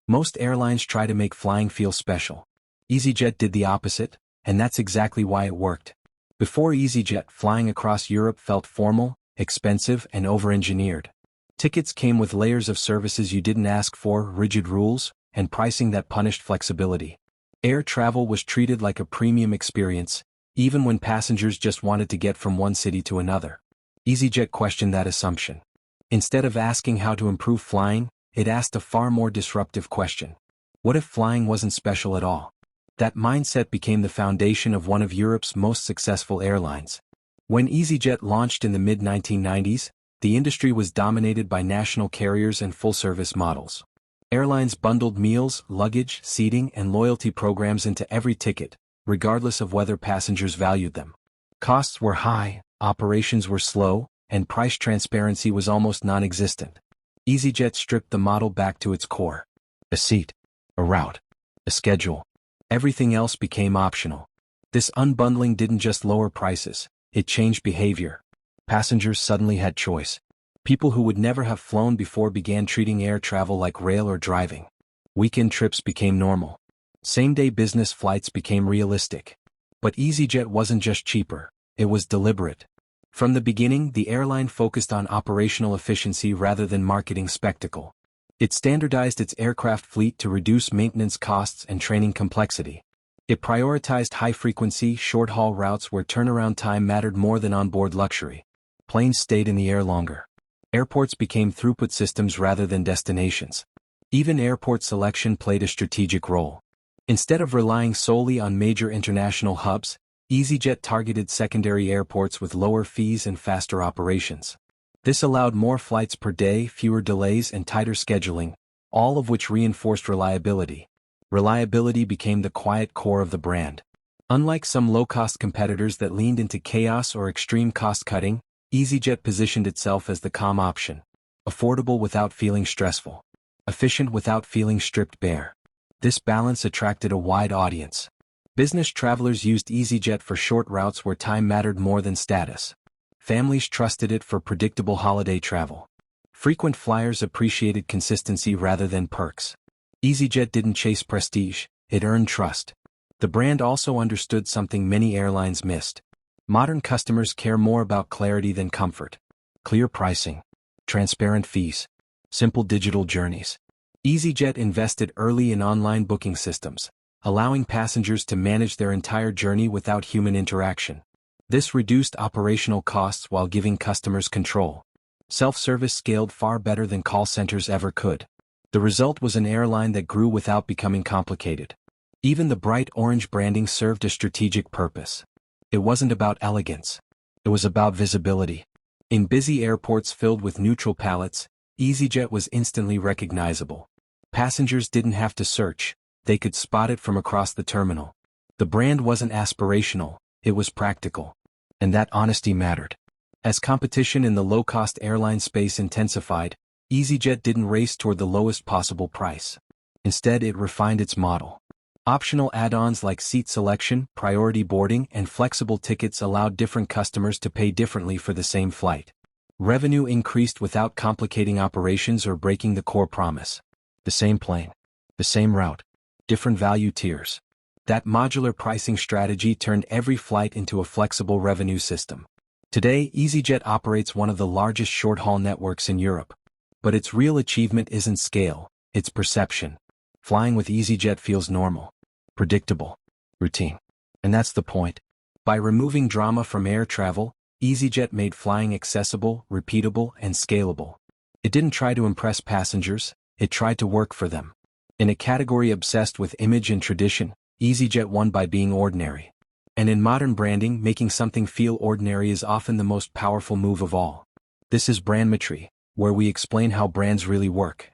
Most airlines try to make flying feel special. EasyJet did the opposite, and that's exactly why it worked. Before EasyJet, flying across Europe felt formal, expensive, and over-engineered. Tickets came with layers of services you didn't ask for, rigid rules, and pricing that punished flexibility. Air travel was treated like a premium experience, even when passengers just wanted to get from one city to another. EasyJet questioned that assumption. Instead of asking how to improve flying, it asked a far more disruptive question. What if flying wasn't special at all? That mindset became the foundation of one of Europe's most successful airlines. When EasyJet launched in the mid-1990s, the industry was dominated by national carriers and full-service models. Airlines bundled meals, luggage, seating, and loyalty programs into every ticket, regardless of whether passengers valued them. Costs were high, operations were slow, and price transparency was almost non-existent. EasyJet stripped the model back to its core. A seat, a route, a schedule. Everything else became optional. This unbundling didn't just lower prices, it changed behavior. Passengers suddenly had choice. People who would never have flown before began treating air travel like rail or driving. Weekend trips became normal. Same-day business flights became realistic. But EasyJet wasn't just cheaper, it was deliberate. From the beginning, the airline focused on operational efficiency rather than marketing spectacle. It standardized its aircraft fleet to reduce maintenance costs and training complexity. It prioritized high-frequency, short-haul routes where turnaround time mattered more than onboard luxury. Planes stayed in the air longer. Airports became throughput systems rather than destinations. Even airport selection played a strategic role. Instead of relying solely on major international hubs, EasyJet targeted secondary airports with lower fees and faster operations. This allowed more flights per day, fewer delays, and tighter scheduling, all of which reinforced reliability. Reliability became the quiet core of the brand. Unlike some low-cost competitors that leaned into chaos or extreme cost-cutting, EasyJet positioned itself as the calm option. Affordable without feeling stressful. Efficient without feeling stripped bare. This balance attracted a wide audience. Business travelers used EasyJet for short routes where time mattered more than status. Families trusted it for predictable holiday travel. Frequent flyers appreciated consistency rather than perks. EasyJet didn't chase prestige, it earned trust. The brand also understood something many airlines missed. Modern customers care more about clarity than comfort. Clear pricing, transparent fees, simple digital journeys. EasyJet invested early in online booking systems, allowing passengers to manage their entire journey without human interaction. This reduced operational costs while giving customers control. Self-service scaled far better than call centers ever could. The result was an airline that grew without becoming complicated. Even the bright orange branding served a strategic purpose. It wasn't about elegance. It was about visibility. In busy airports filled with neutral palettes, EasyJet was instantly recognizable. Passengers didn't have to search, they could spot it from across the terminal. The brand wasn't aspirational, it was practical. And that honesty mattered. As competition in the low-cost airline space intensified, EasyJet didn't race toward the lowest possible price. Instead, it refined its model. Optional add-ons like seat selection, priority boarding, and flexible tickets allowed different customers to pay differently for the same flight. Revenue increased without complicating operations or breaking the core promise. The same plane, the same route, different value tiers. That modular pricing strategy turned every flight into a flexible revenue system. Today, EasyJet operates one of the largest short-haul networks in Europe. But its real achievement isn't scale, it's perception. Flying with EasyJet feels normal, predictable, routine. And that's the point. By removing drama from air travel, EasyJet made flying accessible, repeatable, and scalable. It didn't try to impress passengers, it tried to work for them. In a category obsessed with image and tradition, EasyJet won by being ordinary. And in modern branding, making something feel ordinary is often the most powerful move of all. This is Brandmetry, where we explain how brands really work.